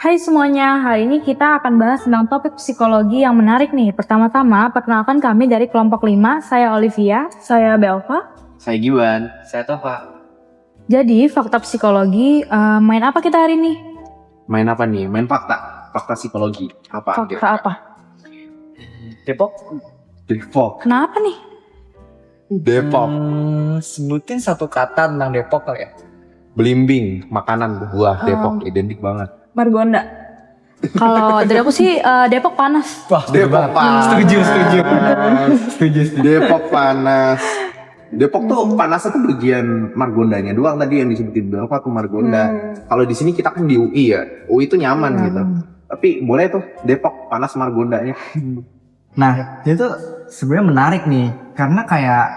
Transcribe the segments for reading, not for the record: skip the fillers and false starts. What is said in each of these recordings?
Hai semuanya, hari ini kita akan bahas tentang topik psikologi yang menarik nih. Pertama-tama, perkenalkan kami dari kelompok 5, saya Olivia, saya Belva. Saya Giwan, saya Tova. Jadi, fakta psikologi, main apa kita hari ini? Main apa nih? Main fakta psikologi. Apa? Fakta apa? Depok. Kenapa nih? Depok. Sebutin satu kata tentang Depok kali ya. Belimbing, makanan buah Depok identik banget. Margonda. Kalau dari aku sih, Depok panas. Wah, Depok panas. Setuju. Depok panas. Depok tuh panasnya tuh bagian Margondanya doang tadi yang disebutin Belva tuh Margonda. Kalau di sini kita kan di UI ya. UI itu nyaman gitu. Tapi boleh tuh Depok panas Margondanya. Nah, itu sebenarnya menarik nih, karena kayak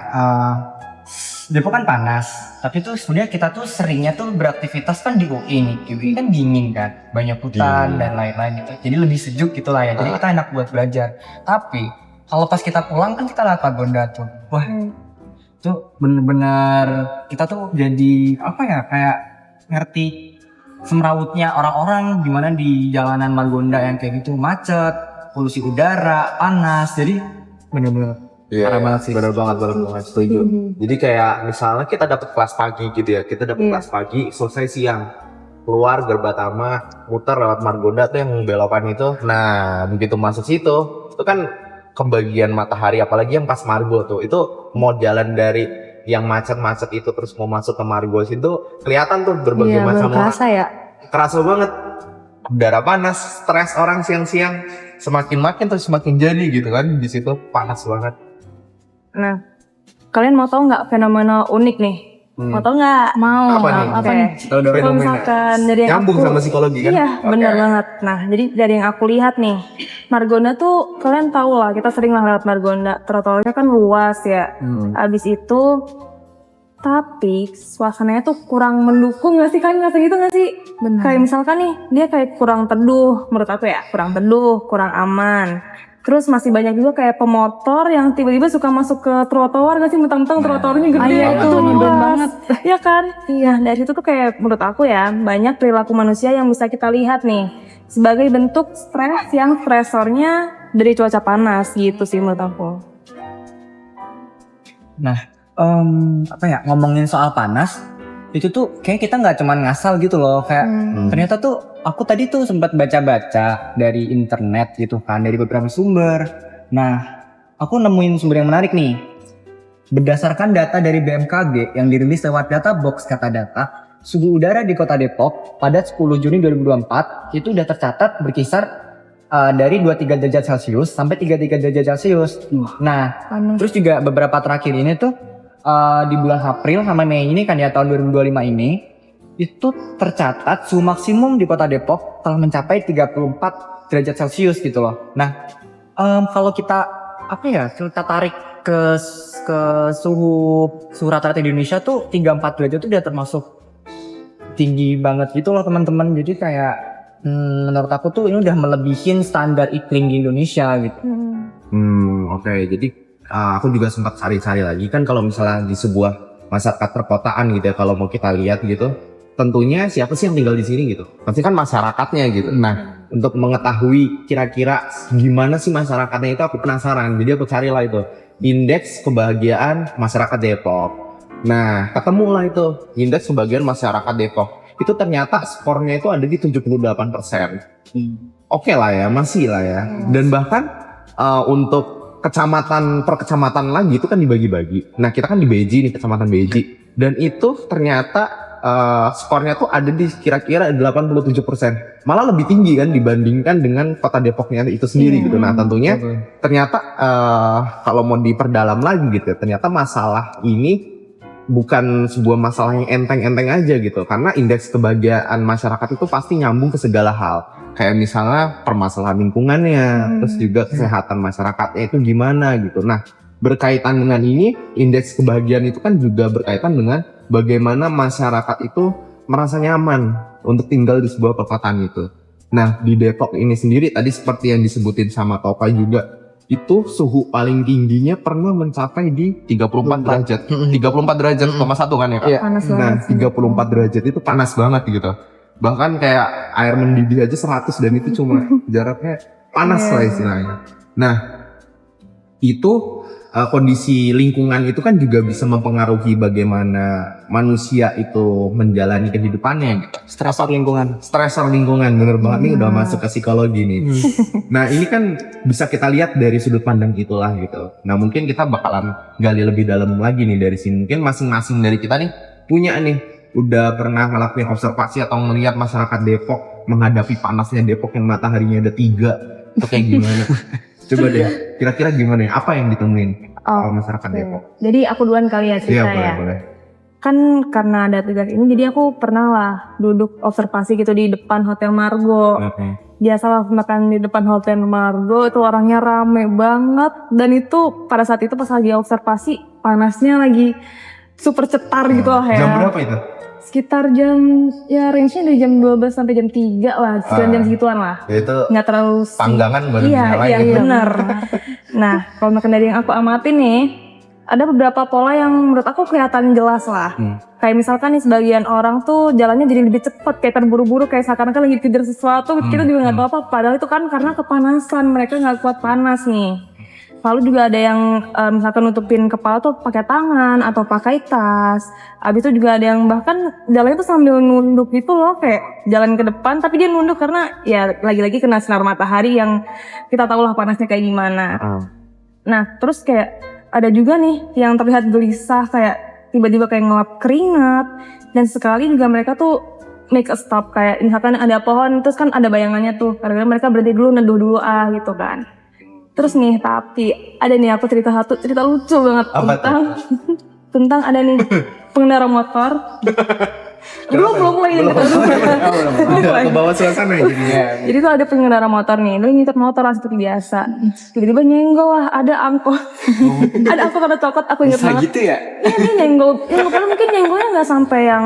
Depok kan panas, tapi tuh sebenarnya kita tuh seringnya tuh beraktivitas kan di UI nih. Di UI kan dingin kan, banyak hutan dan lain-lain gitu. Jadi lebih sejuk gitu lah ya. Jadi kita enak buat belajar. Tapi kalau pas kita pulang kan kita lihat Margonda tuh. Wah, tuh bener-bener kita tuh jadi apa ya, kayak ngerti semrawutnya orang-orang gimana di jalanan Margonda yang kayak gitu, macet, polusi udara, panas. Jadi bener-bener parah banget sih. Bener banget, setuju. Jadi kayak misalnya kita dapat kelas pagi gitu ya, kita dapat kelas pagi, selesai siang, keluar Gerbatama, muter lewat Margonda tuh yang belokan itu. Nah, begitu masuk situ, itu kan kebagian matahari, apalagi yang pas Margo tuh, itu mau jalan dari yang macet-macet itu terus mau masuk ke Margo situ, kelihatan tuh berbagai macam orang. Kerasa ya? Kerasa banget. Udara panas, stres orang siang-siang, semakin terus semakin jadi gitu kan, di situ panas banget. Nah, kalian mau tahu nggak fenomena unik nih? Mau tahu nggak? Mau. Apa nih? Apa nih? Kalau misalkan dari yang Nyambung aku, sama psikologi kan? Iya, benar banget. Nah, jadi dari yang aku lihat nih, Margonda tuh kalian tahu lah, kita sering lah lewat Margonda. Trotoarnya kan luas ya. Abis itu, tapi suasananya tuh kurang mendukung nggak sih? Kalian ngerasa gitu nggak sih? Kayak misalkan nih, dia kayak kurang teduh, menurut aku ya, kurang teduh, kurang aman. Terus masih banyak juga kayak pemotor yang tiba-tiba suka masuk ke trotoar nggak sih, mentang-mentang trotoarnya gede. itu nyebelin banget. Iya kan? Iya, dari situ tuh kayak menurut aku ya, banyak perilaku manusia yang bisa kita lihat nih sebagai bentuk stres yang stresornya dari cuaca panas gitu sih menurut aku. Nah, apa ya, ngomongin soal panas, itu tuh kayak kita nggak cuman ngasal gitu loh, kayak ternyata tuh aku tadi tuh sempat baca-baca dari internet gitu kan, dari beberapa sumber. Nah, aku nemuin sumber yang menarik nih. Berdasarkan data dari BMKG yang dirilis lewat data box kata data, suhu udara di Kota Depok pada 10 Juni 2024 itu udah tercatat berkisar dari 23 derajat Celcius sampai 33 derajat Celcius. Nah, terus juga beberapa terakhir ini tuh di bulan April sama Mei ini kan ya, tahun 2025 ini itu tercatat suhu maksimum di Kota Depok telah mencapai 34 derajat Celcius gitu loh. Nah, kalau kita apa ya, kita tarik ke suhu rata-rata di Indonesia tuh 34 derajat itu udah termasuk tinggi banget gitu loh teman-teman. Jadi kayak menurut aku tuh ini udah melebihin standar iklim di Indonesia gitu. Oke. Jadi aku juga sempat cari-cari lagi kan, kalau misalnya di sebuah masyarakat perkotaan gitu ya, kalau mau kita lihat gitu, tentunya siapa sih yang tinggal di sini gitu? Pasti kan masyarakatnya gitu. Nah, untuk mengetahui kira-kira gimana sih masyarakatnya itu, aku penasaran. Jadi aku carilah itu indeks kebahagiaan masyarakat Depok. Nah, ketemulah itu indeks kebahagiaan masyarakat Depok. Itu ternyata skornya itu ada di 78%. Oke lah ya, masih lah ya. Dan bahkan untuk kecamatan per kecamatan lagi itu kan dibagi-bagi. Nah, kita kan di Beji nih, kecamatan Beji. Dan itu ternyata skornya tuh ada di kira-kira 87%. Malah lebih tinggi kan dibandingkan dengan Kota Depoknya itu sendiri gitu. Nah, tentunya ternyata kalau mau diperdalam lagi gitu, ternyata masalah ini bukan sebuah masalah yang enteng-enteng aja gitu. Karena indeks kebahagiaan masyarakat itu pasti nyambung ke segala hal. Kayak misalnya permasalahan lingkungannya, terus juga kesehatan masyarakatnya itu gimana gitu. Nah, berkaitan dengan ini, indeks kebahagiaan itu kan juga berkaitan dengan bagaimana masyarakat itu merasa nyaman untuk tinggal di sebuah perkotaan itu. Nah, di Depok ini sendiri tadi seperti yang disebutin sama Toka juga, itu suhu paling tingginya pernah mencapai di 34 derajat. 34 derajat, 1 kan ya Kak? Iya. Panas Nah, banget sih. 34 derajat itu panas banget gitu. Bahkan kayak air mendidih aja 100 dan itu cuma jaraknya panas lah istilahnya. Nah, itu kondisi lingkungan itu kan juga bisa mempengaruhi bagaimana manusia itu menjalani kehidupannya gitu. Stresor lingkungan. Stresor lingkungan, bener banget nih udah masuk ke psikologi nih. Nah ini kan bisa kita lihat dari sudut pandang itulah gitu. Nah mungkin kita bakalan gali lebih dalam lagi nih dari sini. Mungkin masing-masing dari kita nih punya nih udah pernah ngelakuin observasi atau melihat masyarakat Depok menghadapi panasnya Depok yang mataharinya ada 3 itu kayak gimana? Coba deh, kira-kira gimana ya? Apa yang ditemuin masyarakat Depok? Jadi aku duluan kali ya cerita ya. Boleh. Kan karena ada tugas ini, jadi aku pernah lah duduk observasi gitu di depan Hotel Margo. Biasalah makan di depan Hotel Margo, itu orangnya rame banget. Dan itu pada saat itu pas lagi observasi, panasnya lagi super cetar gitu lah ya. Jam berapa itu? Sekitar jam, ya range-nya dari jam 12 sampai jam 3 lah, sekitar jam segituan lah. Ya itu Nggak terlalu panggangan baru nyala iya, gitu. bener. Nah, kalau makan dari yang aku amatin nih, ada beberapa pola yang menurut aku kelihatan jelas lah. Kayak misalkan nih sebagian orang tuh jalannya jadi lebih cepet, kayak terburu-buru, kayak seakan-akan lagi dikejar sesuatu, kita juga nggak tahu apa. Padahal itu kan karena kepanasan, mereka nggak kuat panas nih. Lalu juga ada yang misalkan nutupin kepala tuh pakai tangan atau pakai tas. Abis itu juga ada yang bahkan jalannya tuh sambil nunduk gitu loh, kayak jalan ke depan tapi dia nunduk karena ya lagi-lagi kena sinar matahari yang kita tahu lah panasnya kayak gimana. Nah terus kayak ada juga nih yang terlihat gelisah, kayak tiba-tiba kayak ngelap keringat. Dan sekali juga mereka tuh make a stop, kayak misalkan ada pohon terus kan ada bayangannya tuh, kadang-kadang mereka berhenti dulu, neduh dulu gitu kan. Terus nih, tapi ada nih aku cerita lucu banget. Apa tentang ada nih pengendara motor. belum mulai nih. Ke bawah suasana jadinya. Jadi tuh ada pengendara motor nih, lu nyetir motor lah seperti biasa. Tiba-tiba nyenggol lah, ada angkot. Ada angkot ada coklat, aku inget banget. Gitu ya? Iya dia nyenggol, padahal mungkin nyenggolnya nggak sampai yang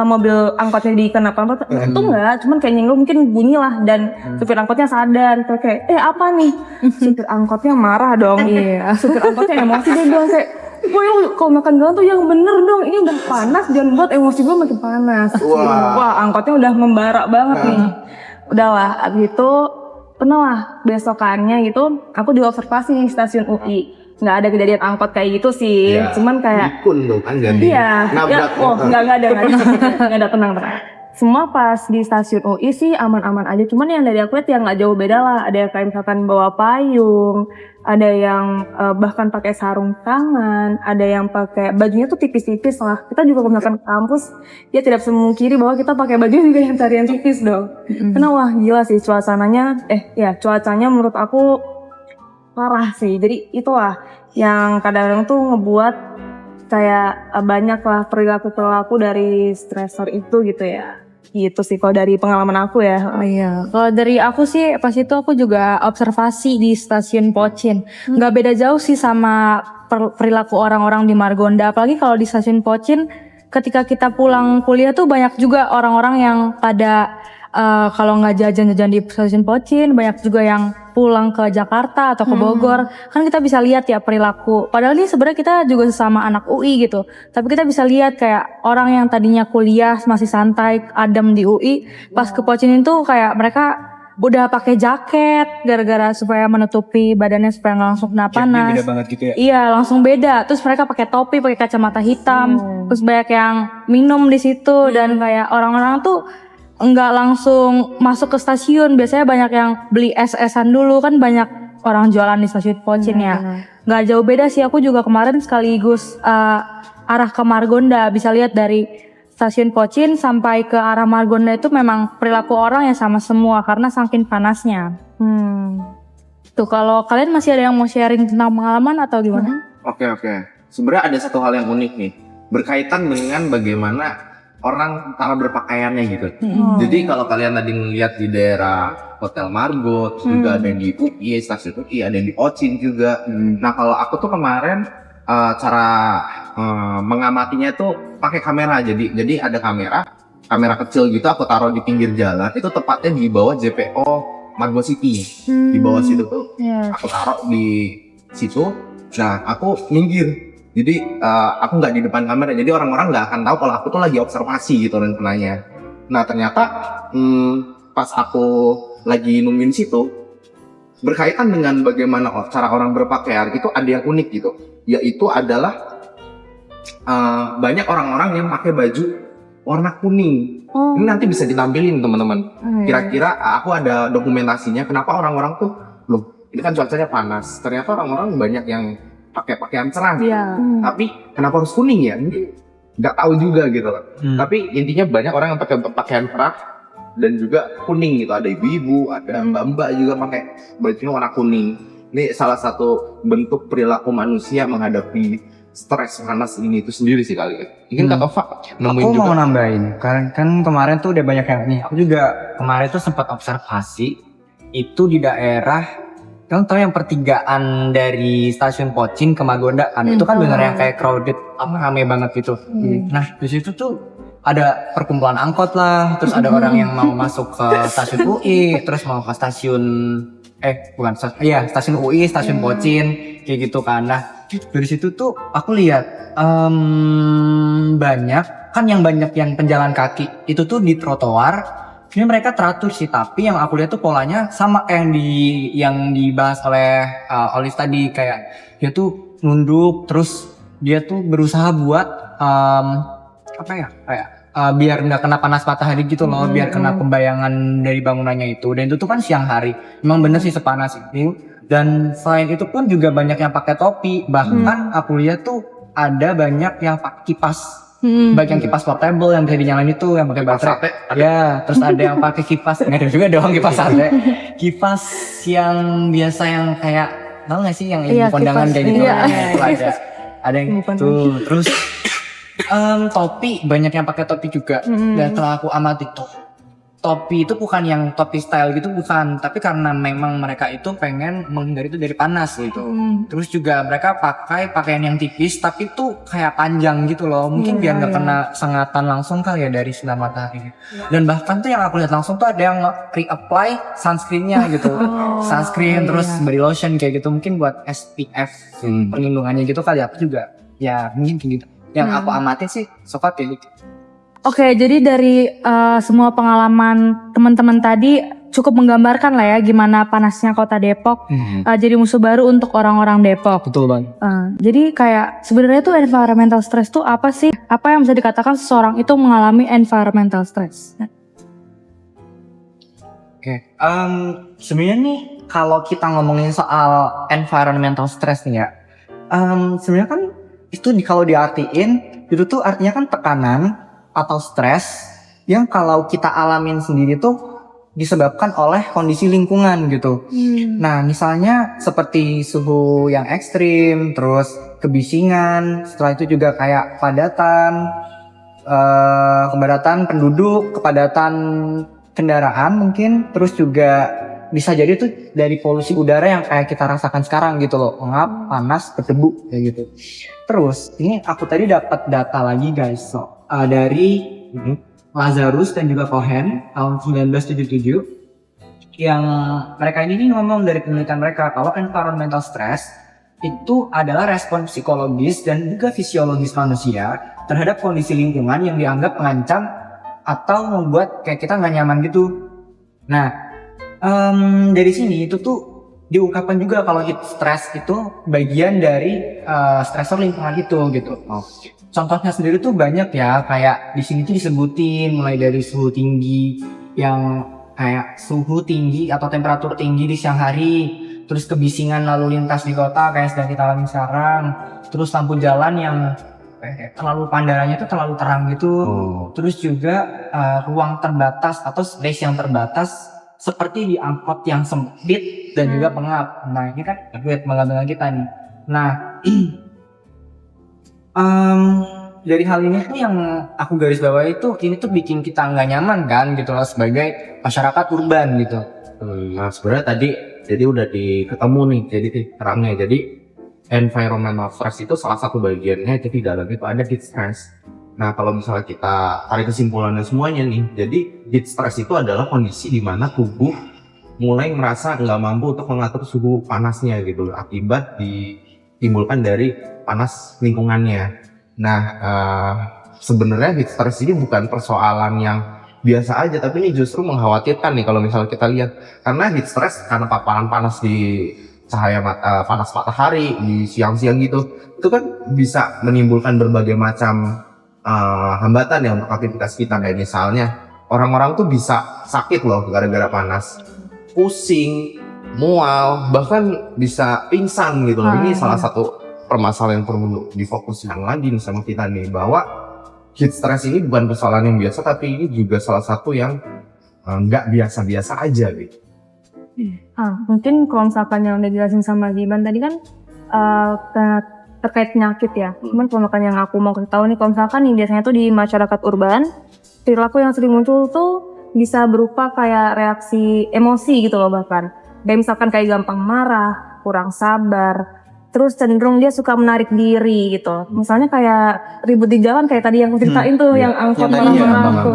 mobil angkotnya dikenapa-napa. Itu nggak, cuman kayak nyenggol mungkin bunyi lah dan supir angkotnya sadar. Kayak apa nih? Supir angkotnya marah dong. Iya. Supir angkotnya emosi, dia bilang kayak, "Boy, kalau makan jalan tuh yang bener dong, ini udah panas, jangan buat emosi gue makin panas." Wah, angkotnya udah membara banget nih. Udahlah, abis itu pernah lah besokannya gitu, aku diobservasi di stasiun UI. Nggak ada kejadian angkot kayak gitu sih, cuman kayak Ikun tuh kan jadi nabrak. nggak ada, tenang. Semua pas di stasiun UI sih aman-aman aja, cuman yang dari aku lihat yang nggak jauh beda lah. Ada yang kayak misalkan bawa payung, ada yang bahkan pakai sarung tangan, ada yang pakai bajunya tuh tipis-tipis lah. Kita juga kalau misalkan ke kampus, ya tidak bisa memungkiri bahwa kita pakai baju juga yang tarian tipis dong. Karena wah gila sih suasananya, cuacanya menurut aku parah sih. Jadi itulah yang kadang-kadang tuh ngebuat kayak banyak lah perilaku-perilaku dari stresor itu gitu ya. Gitu sih kalau dari pengalaman aku ya. Oh iya, kalau dari aku sih pas itu aku juga observasi di stasiun Pocin. Nggak beda jauh sih sama perilaku orang-orang di Margonda. Apalagi kalau di stasiun Pocin, ketika kita pulang kuliah tuh banyak juga orang-orang yang pada kalau nggak jajan-jajan di stasiun Pocin, banyak juga yang pulang ke Jakarta atau ke Bogor. Kan kita bisa lihat ya perilaku. Padahal ini sebenarnya kita juga sesama anak UI gitu. Tapi kita bisa lihat kayak orang yang tadinya kuliah masih santai, adem di UI, pas ke Pocin itu kayak mereka udah pakai jaket gara-gara supaya menutupi badannya supaya nggak langsung kena panas. Beda banget gitu ya? Iya, langsung beda. Terus mereka pakai topi, pakai kacamata hitam. Terus banyak yang minum di situ dan kayak orang-orang tuh enggak langsung masuk ke stasiun. Biasanya banyak yang beli es-esan dulu, kan banyak orang jualan di stasiun Pocin ya. Nggak jauh beda sih, aku juga kemarin sekaligus arah ke Margonda. Bisa lihat dari stasiun Pocin sampai ke arah Margonda itu memang perilaku orang yang sama semua karena saking panasnya. Tuh kalau kalian masih ada yang mau sharing tentang pengalaman atau gimana? Oke. Sebenarnya ada satu hal yang unik nih, berkaitan dengan bagaimana orang cara berpakaiannya gitu. Jadi kalau kalian tadi melihat di daerah Hotel Margo, juga ada yang di UI, stasiun UI, ada yang di Ocin juga. Nah kalau aku tuh kemarin cara mengamatinya tuh pakai kamera. Jadi ada kamera kecil gitu, aku taruh di pinggir jalan. Itu tepatnya di bawah JPO Margo City. Di bawah situ tuh aku taruh di situ. Nah aku minggir. Jadi aku nggak di depan kamera, jadi orang-orang nggak akan tahu kalau aku tuh lagi observasi gitu rencananya. Nah ternyata pas aku lagi nungguin situ, berkaitan dengan bagaimana cara orang berpakaian itu ada yang unik gitu, yaitu adalah banyak orang-orang yang pakai baju warna kuning. Ini nanti bisa ditampilin teman-teman. Kira-kira aku ada dokumentasinya kenapa orang-orang tuh, loh ini kan cuacanya panas, ternyata orang-orang banyak yang pakai pakaian cerah. Tapi kenapa harus kuning ya? Nggak tahu juga gitu. Tapi intinya banyak orang yang pakai pakaian cerah dan juga kuning gitu. Ada ibu-ibu, ada mbak-mbak juga pakai bajunya warna kuning. Ini salah satu bentuk perilaku manusia menghadapi stres panas ini itu sendiri sih kali ya. Mungkin Kak Tova nemuin Aku juga. mau nambahin, kan kemarin tuh udah banyak yang nih. Aku juga kemarin tuh sempat observasi itu di daerah, kamu tahu yang pertigaan dari stasiun Pochin ke Margonda kan, itu kan bener yang kayak crowded, rame banget gitu. Nah di situ tuh ada perkumpulan angkot lah, terus ada orang yang mau masuk ke stasiun UI, terus mau ke stasiun stasiun UI, stasiun Pochin, kayak gitu kan. Nah dari situ tuh aku lihat banyak yang penjalan kaki itu tuh di trotoar. Ini mereka teratur sih, tapi yang aku lihat tuh polanya sama kayak yang dibahas oleh Olive tadi, kayak dia tuh nunduk, terus dia tuh berusaha buat biar nggak kena panas matahari gitu loh, biar kena pembayangan dari bangunannya itu. Dan itu tuh kan siang hari, memang bener sih sepanas itu. Dan selain itu pun juga banyak yang pakai topi, bahkan aku lihat tuh ada banyak yang pakai kipas, baik yang kipas portable yang bisa dinyalain itu, yang pakai baterai. Ya, terus ada yang pakai kipas, nggak ada juga dong kipas sate, kipas yang biasa yang kayak, tau nggak sih yang ibu kondangan kayak gitu, itu ada yang itu. Terus topi, banyak yang pakai topi juga. Dan setelah aku amati topi itu bukan yang topi style gitu, bukan, tapi karena memang mereka itu pengen menghindari itu dari panas gitu. Terus juga mereka pakai pakaian yang tipis tapi tuh kayak panjang gitu loh, mungkin biar nggak kena sengatan langsung kali ya dari sinar matahari. Dan bahkan tuh yang aku lihat langsung tuh ada yang re-apply sunscreennya gitu, sunscreen terus body lotion kayak gitu, mungkin buat SPF perlindungannya gitu kali. Aku juga ya mungkin kayak gitu yang aku amatin sih so far kayak gitu. Oke, jadi dari semua pengalaman teman-teman tadi cukup menggambarkan lah ya gimana panasnya kota Depok jadi musuh baru untuk orang-orang Depok. Betul banget. Jadi kayak sebenarnya tuh environmental stress tuh apa sih? Apa yang bisa dikatakan seseorang itu mengalami environmental stress? Oke, sebenarnya nih kalau kita ngomongin soal environmental stress nih ya, sebenarnya kan itu kalau diartiin itu tuh artinya kan tekanan atau stres yang kalau kita alamin sendiri tuh disebabkan oleh kondisi lingkungan gitu. Nah misalnya seperti suhu yang ekstrim, terus kebisingan, setelah itu juga kayak kepadatan penduduk, kepadatan kendaraan mungkin, terus juga bisa jadi tuh dari polusi udara yang kayak kita rasakan sekarang gitu loh, pengap, panas, berdebu kayak gitu. Terus ini aku tadi dapat data lagi guys, dari Lazarus dan juga Cohen tahun 1977, yang mereka ini ngomong dari penelitian mereka kalau environmental stress itu adalah respon psikologis dan juga fisiologis manusia terhadap kondisi lingkungan yang dianggap mengancam atau membuat kayak kita nggak nyaman gitu. Nah dari sini itu tuh diungkapkan juga kalau heat stress itu bagian dari stressor lingkungan itu gitu. Contohnya sendiri tuh banyak ya, kayak di sini tuh disebutin mulai dari suhu tinggi yang kayak suhu tinggi atau temperatur tinggi di siang hari, terus kebisingan lalu lintas di kota kayak sedang kita alami sekarang, terus lampu jalan yang terlalu pandangannya tuh terlalu terang gitu, terus juga ruang terbatas atau space yang terbatas seperti di angkot yang sempit dan juga pengap. Nah ini kan menggantungkan kita nih. Nah dari hal ini tuh yang aku garis bawahi itu, ini tuh bikin kita nggak nyaman kan gitu loh sebagai masyarakat urban gitu. Nah sebenarnya tadi jadi udah ketemu nih, jadi terangnya. Jadi environmental stress itu salah satu bagiannya, jadi dalam itu ada heat stress. Nah kalau misalnya kita tarik kesimpulannya semuanya nih, jadi heat stress itu adalah kondisi di mana tubuh mulai merasa nggak mampu untuk mengatur suhu panasnya gitu, akibat ditimbulkan dari panas lingkungannya. Nah sebenarnya heat stress ini bukan persoalan yang biasa aja, tapi ini justru mengkhawatirkan nih kalau misalnya kita lihat, karena heat stress karena paparan panas di cahaya panas matahari di siang-siang gitu, itu kan bisa menimbulkan berbagai macam hambatan ya untuk aktivitas kita. Kayak misalnya orang-orang tuh bisa sakit loh gara-gara panas, pusing, mual, bahkan bisa pingsan gitu loh. Ini salah satu permasalahan yang perlu difokuskan lagi nih sama kita nih, bahwa heat stress ini bukan persoalan yang biasa, tapi ini juga salah satu yang nggak biasa-biasa aja gitu. Mungkin kalau misalkan yang udah dijelasin sama Giban tadi kan terkait penyakit ya. Cuman kalau misalkan yang aku mau kasih tahu nih, kalau misalkan nih biasanya tuh di masyarakat urban, perilaku yang sering muncul tuh bisa berupa kayak reaksi emosi gitu loh bahkan. Kayak misalkan kayak gampang marah, kurang sabar, terus cenderung dia suka menarik diri gitu. Misalnya kayak ribut di jalan kayak tadi yang aku ceritain tuh, yang angkot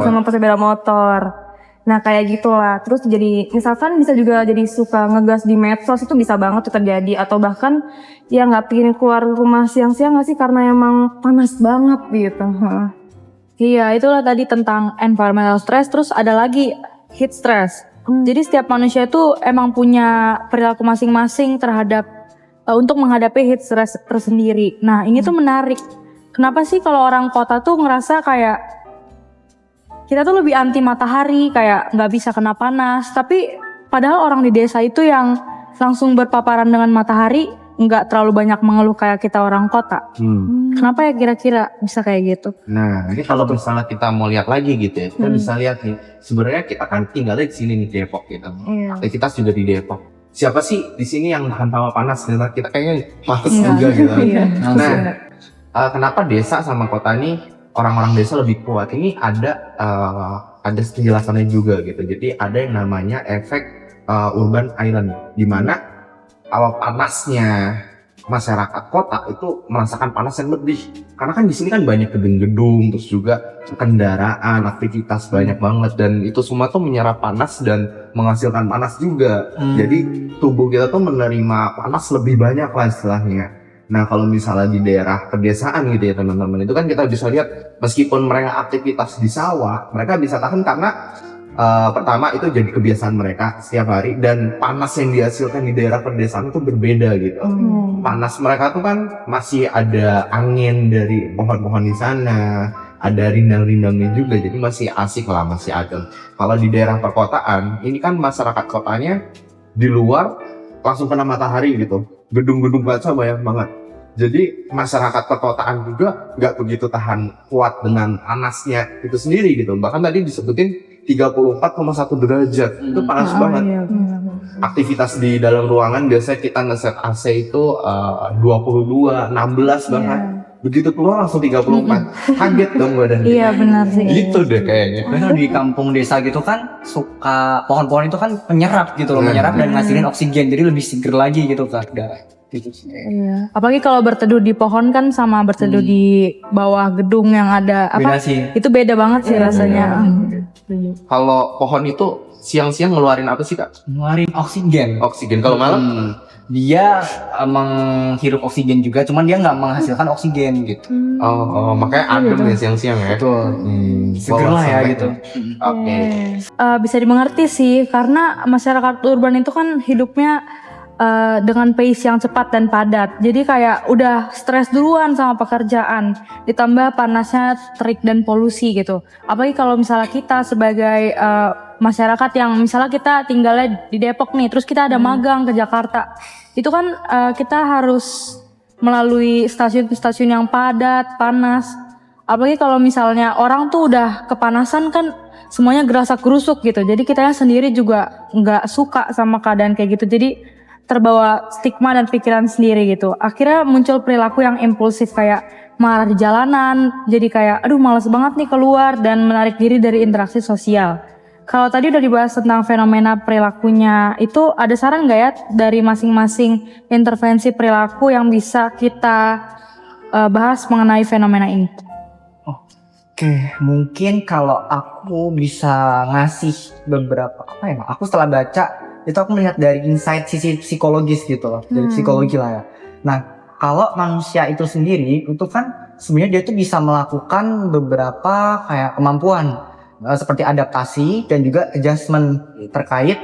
sama pesepeda motor. Nah kayak gitulah. Terus jadi misalkan bisa juga jadi suka ngegas di medsos, itu bisa banget tuh terjadi. Atau bahkan ya nggak pengen keluar rumah siang-siang nggak sih karena emang panas banget gitu. Iya, itulah tadi tentang environmental stress. Terus ada lagi heat stress. Jadi setiap manusia itu emang punya perilaku masing-masing terhadap untuk menghadapi heat stress tersendiri. Nah ini tuh menarik. Kenapa sih kalau orang kota tuh ngerasa kayak kita tuh lebih anti matahari, kayak nggak bisa kena panas. Tapi padahal orang di desa itu yang langsung berpaparan dengan matahari nggak terlalu banyak mengeluh kayak kita orang kota. Kenapa ya kira-kira bisa kayak gitu? Nah, ini kalau misalnya kita mau lihat lagi gitu ya, kita bisa lihat nih, sebenarnya kita kan tinggalnya di sini nih, Depok gitu. Aktivitas juga di Depok. Siapa sih di sini yang tahan sama panas? Kita kayaknya males juga gitu. Nah, kenapa desa sama kota ini orang-orang desa lebih kuat? Ini ada penjelasannya juga gitu. Jadi ada yang namanya efek urban island, di mana panasnya masyarakat kota itu merasakan panas yang lebih, karena kan di sini kan banyak gedung-gedung, terus juga kendaraan, aktivitas banyak banget, dan itu semua tuh menyerap panas dan menghasilkan panas juga. Jadi tubuh kita tuh menerima panas lebih banyak lah istilahnya. Nah kalau misalnya di daerah pedesaan gitu ya teman-teman, itu kan kita bisa lihat meskipun mereka aktivitas di sawah, mereka bisa tahan karena pertama itu jadi kebiasaan mereka setiap hari, dan panas yang dihasilkan di daerah pedesaan itu berbeda gitu. Panas mereka tuh kan masih ada angin dari pohon-pohon di sana, ada rindang-rindangnya juga, jadi masih asik lah, masih adem. Kalau di daerah perkotaan, ini kan masyarakat kotanya di luar langsung kena matahari gitu, gedung-gedung kaca banyak banget. Jadi masyarakat perkotaan juga nggak begitu tahan kuat dengan panasnya itu sendiri gitu. Bahkan tadi disebutin 34,1 derajat, itu panas banget. Aktivitas di dalam ruangan biasanya kita ngeset AC itu 22, 16 bahkan. Begitu keluar langsung 34. Kaget dong badan. Iya benar sih. Gitu deh kayaknya. Karena di kampung desa gitu kan suka pohon-pohon itu kan penyerap gitu loh, menyerap dan ngasilin oksigen, jadi lebih seger lagi gitu kan. Gitu sih. Iya. Apalagi kalau berteduh di pohon kan sama berteduh di bawah gedung yang ada apa? Beda sih. Itu beda banget sih rasanya. Kalau pohon itu siang-siang ngeluarin apa sih Kak? Ngeluarin oksigen. Oksigen. Kalau malam Dia menghirup oksigen juga, cuman dia nggak menghasilkan oksigen gitu. Makanya adem ya siang-siang ya. Betul. Seger lah ya gitu. Oke. Bisa dimengerti sih, karena masyarakat urban itu kan hidupnya dengan pace yang cepat dan padat. Jadi kayak udah stres duluan sama pekerjaan, ditambah panasnya, terik dan polusi gitu. Apalagi kalau misalnya kita sebagai masyarakat yang misalnya kita tinggalnya di Depok nih, terus kita ada magang ke Jakarta, itu kan kita harus melalui stasiun-stasiun yang padat, panas. Apalagi kalau misalnya orang tuh udah kepanasan kan semuanya gerasak gerusuk gitu. Jadi kitanya sendiri juga nggak suka sama keadaan kayak gitu. Jadi terbawa stigma dan pikiran sendiri gitu. Akhirnya muncul perilaku yang impulsif kayak marah di jalanan. Jadi kayak aduh males banget nih keluar dan menarik diri dari interaksi sosial. Kalau tadi udah dibahas tentang fenomena perilakunya, itu ada saran nggak ya dari masing-masing intervensi perilaku yang bisa kita bahas mengenai fenomena ini? Oke, mungkin kalau aku bisa ngasih beberapa aku setelah baca itu aku melihat dari insight sisi psikologis gitu loh, dari psikologi lah ya. Nah, kalau manusia itu sendiri itu kan sebenarnya dia tuh bisa melakukan beberapa kayak kemampuan. seperti adaptasi dan juga adjustment terkait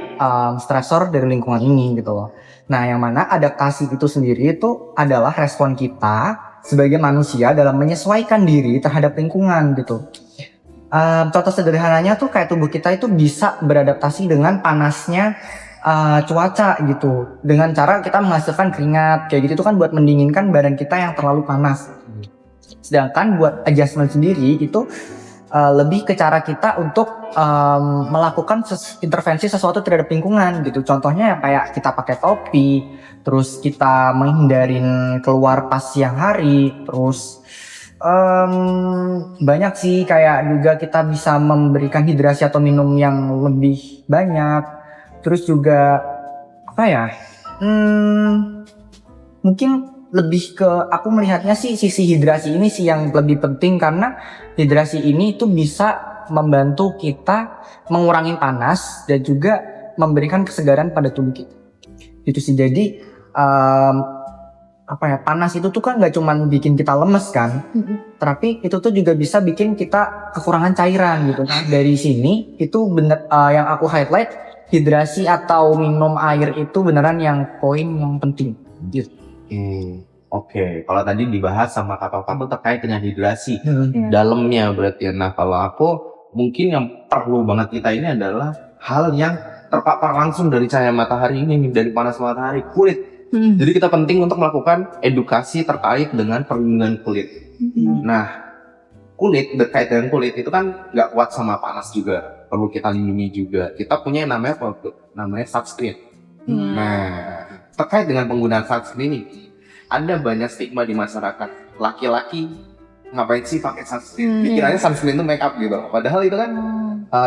stresor dari lingkungan ini gitu loh. Nah, yang mana adaptasi itu sendiri itu adalah respon kita sebagai manusia dalam menyesuaikan diri terhadap lingkungan gitu. Contoh sederhananya tuh kayak tubuh kita itu bisa beradaptasi dengan panasnya cuaca gitu, dengan cara kita menghasilkan keringat kayak gitu, itu kan buat mendinginkan badan kita yang terlalu panas. Sedangkan buat adjustment sendiri itu lebih ke cara kita untuk melakukan intervensi sesuatu terhadap lingkungan gitu. Contohnya kayak kita pakai topi, terus kita menghindarin keluar pas siang hari, terus banyak sih, kayak juga kita bisa memberikan hidrasi atau minum yang lebih banyak. Terus juga apa ya? Mungkin lebih ke aku melihatnya sih sisi hidrasi ini sih yang lebih penting, karena hidrasi ini itu bisa membantu kita mengurangi panas dan juga memberikan kesegaran pada tubuh kita. Itu sih, jadi apa ya, panas itu tuh kan nggak cuma bikin kita lemes kan, tapi itu tuh juga bisa bikin kita kekurangan cairan gitu. Nah, dari sini itu bener yang aku highlight, hidrasi atau minum air itu beneran yang poin yang penting gitu. Oke. Kalau tadi dibahas sama Kak Topan terkait dengan hidrasi dalamnya berarti. Nah, kalau aku mungkin yang perlu banget kita ini adalah hal yang terpapar langsung dari cahaya matahari ini, dari panas matahari, kulit. Jadi kita penting untuk melakukan edukasi terkait dengan perlindungan kulit. Nah, kulit, berkait dengan kulit itu kan nggak kuat sama panas juga, perlu kita lindungi juga. Kita punya yang namanya sunscreen. Nah, terkait dengan penggunaan sunscreen ini, ada banyak stigma di masyarakat. Laki-laki ngapain sih pakai sunscreen? Pikirannya sunscreen itu make up gitu. Padahal itu kan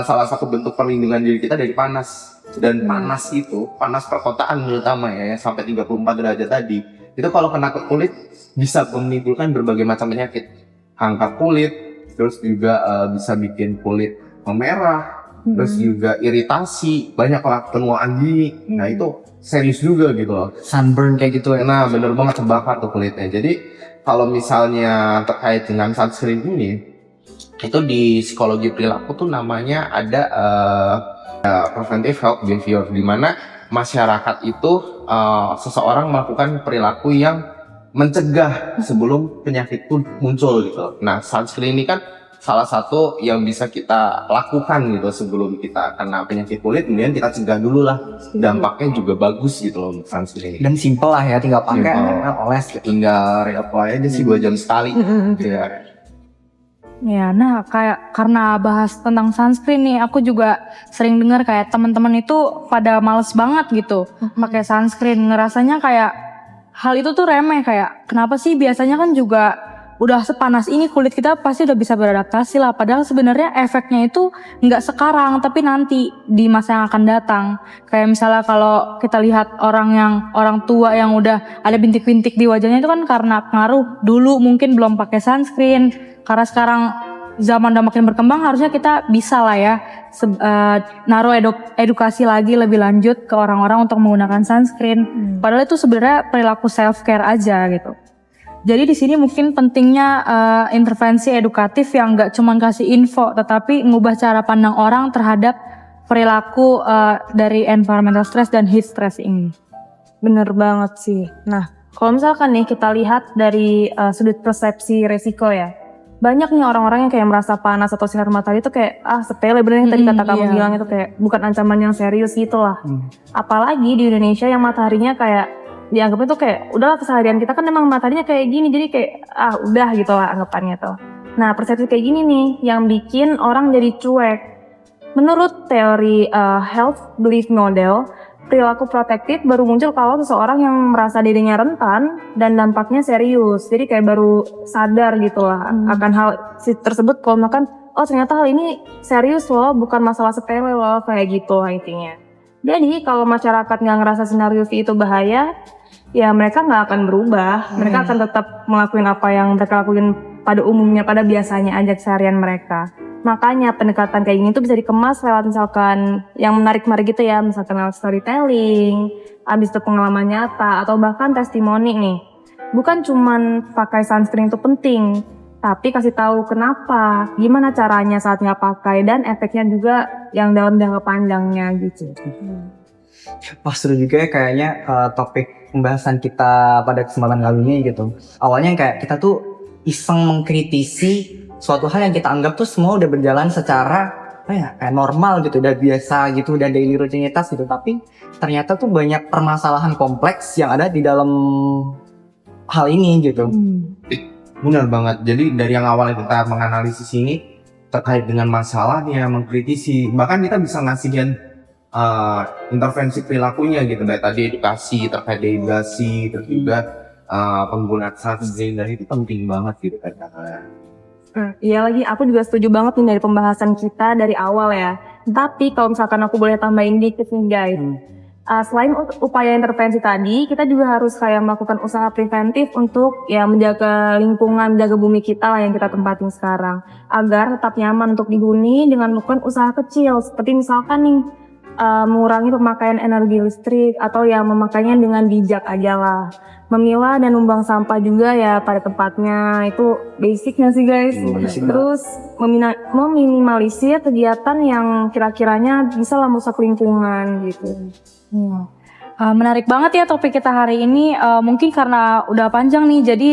salah satu bentuk perlindungan diri kita dari panas. Dan panas itu, panas perkotaan terutama ya, sampai 34 derajat tadi, itu kalau kena ke kulit bisa menimbulkan berbagai macam penyakit. Kanker kulit, terus juga bisa bikin kulit memerah, terus juga iritasi, banyak lah, penuaan dini. Nah, itu serius juga gitu loh. Sunburn kayak gitu ya. Nah, bener banget, terbakar tuh kulitnya. Jadi kalau misalnya terkait dengan sunscreen ini, itu di psikologi perilaku tuh namanya ada preventive health behavior, di mana masyarakat itu seseorang melakukan perilaku yang mencegah sebelum penyakit itu muncul gitu. Nah, sunscreen ini kan salah satu yang bisa kita lakukan gitu sebelum kita kena penyakit kulit, kemudian kita cegah dulu lah. Dampaknya juga bagus gitu loh untuk sunscreen. Dan simple lah ya, tinggal pakai, oles gitu. Tinggal reapply aja sih 2 jam sekali. Ya, nah kayak karena bahas tentang sunscreen nih, aku juga sering dengar kayak teman-teman itu pada males banget gitu pakai sunscreen. Ngerasanya kayak hal itu tuh remeh, kayak kenapa sih, biasanya kan juga udah sepanas ini kulit kita pasti udah bisa beradaptasi lah. Padahal sebenarnya efeknya itu nggak sekarang, tapi nanti di masa yang akan datang. Kayak misalnya kalau kita lihat orang tua yang udah ada bintik-bintik di wajahnya, itu kan karena pengaruh dulu mungkin belum pakai sunscreen. Karena sekarang zaman udah makin berkembang, harusnya kita bisa lah ya naruh edukasi lagi lebih lanjut ke orang-orang untuk menggunakan sunscreen. Padahal itu sebenarnya perilaku self care aja gitu. Jadi di sini mungkin pentingnya intervensi edukatif yang nggak cuma kasih info, tetapi mengubah cara pandang orang terhadap perilaku dari environmental stress dan heat stress ini. Bener banget sih. Nah, kalau misalkan nih kita lihat dari sudut persepsi resiko ya, banyak nih orang-orang yang kayak merasa panas atau sinar matahari itu kayak sepele, bener yang tadi kata kamu bilang, itu kayak bukan ancaman yang serius gitu lah. Apalagi di Indonesia yang mataharinya kayak dianggapnya tuh kayak udah keseharian kita kan memang mataharinya kayak gini, jadi kayak udah gitu lah anggapannya tuh. Nah, persepsi kayak gini nih yang bikin orang jadi cuek. Menurut teori health belief model, perilaku protektif baru muncul kalau seseorang yang merasa dirinya rentan dan dampaknya serius. Jadi kayak baru sadar gitu lah akan hal tersebut, kalau misalkan ternyata hal ini serius loh, bukan masalah sepele loh, kayak gitu lah intinya. Jadi kalau masyarakat nggak ngerasa sinar UV itu bahaya, ya mereka nggak akan berubah. Mereka akan tetap ngelakuin apa yang mereka lakuin pada umumnya, pada biasanya aja keseharian mereka. Makanya pendekatan kayak gini tuh bisa dikemas lewat misalkan yang menarik-menarik gitu ya, misalkan lewat storytelling, abis itu pengalaman nyata, atau bahkan testimoni nih. Bukan cuman pakai sunscreen itu penting, tapi kasih tahu kenapa, gimana caranya saat nggak pakai, dan efeknya juga yang dalam jangka panjangnya gitu. Wah seru juga ya kayaknya topik pembahasan kita pada kesempatan kali ini gitu. Awalnya kayak kita tuh iseng mengkritisi suatu hal yang kita anggap tuh semua udah berjalan secara kayak normal gitu, udah biasa gitu, udah daily rutinitas gitu. Tapi ternyata tuh banyak permasalahan kompleks yang ada di dalam hal ini gitu. Benar banget. Jadi dari yang awalnya kita menganalisis ini terkait dengan masalahnya, mengkritisi, bahkan kita bisa ngasihin intervensi perilakunya gitu. Dari tadi edukasi terkait dehidrasi, terus juga penggunaan sunscreen, dan itu penting banget gitu kan. Iya lagi, aku juga setuju banget nih dari pembahasan kita dari awal ya. Tapi kalau misalkan aku boleh tambahin dikit nih guys. Selain upaya intervensi tadi, kita juga harus kayak melakukan usaha preventif untuk ya menjaga lingkungan, menjaga bumi kita lah yang kita tempatin sekarang. Agar tetap nyaman untuk dihuni dengan melakukan usaha kecil. Seperti misalkan nih, mengurangi pemakaian energi listrik atau ya memakainya dengan bijak aja lah. Memilah dan membuang sampah juga ya pada tempatnya, itu basicnya sih guys. Terus meminimalisir kegiatan yang kira-kiranya bisa lah merusak lingkungan gitu. Menarik banget ya topik kita hari ini. Mungkin karena udah panjang nih, jadi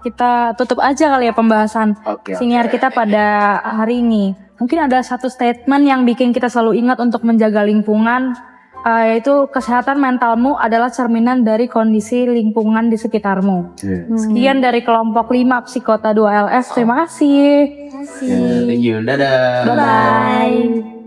kita tutup aja kali ya pembahasan siniar kita pada hari ini. Mungkin ada satu statement yang bikin kita selalu ingat untuk menjaga lingkungan, yaitu kesehatan mentalmu adalah cerminan dari kondisi lingkungan di sekitarmu. Sekian dari kelompok 5 Psikota 2 LS. Terima kasih. Thank you. Dadah. Bye-bye.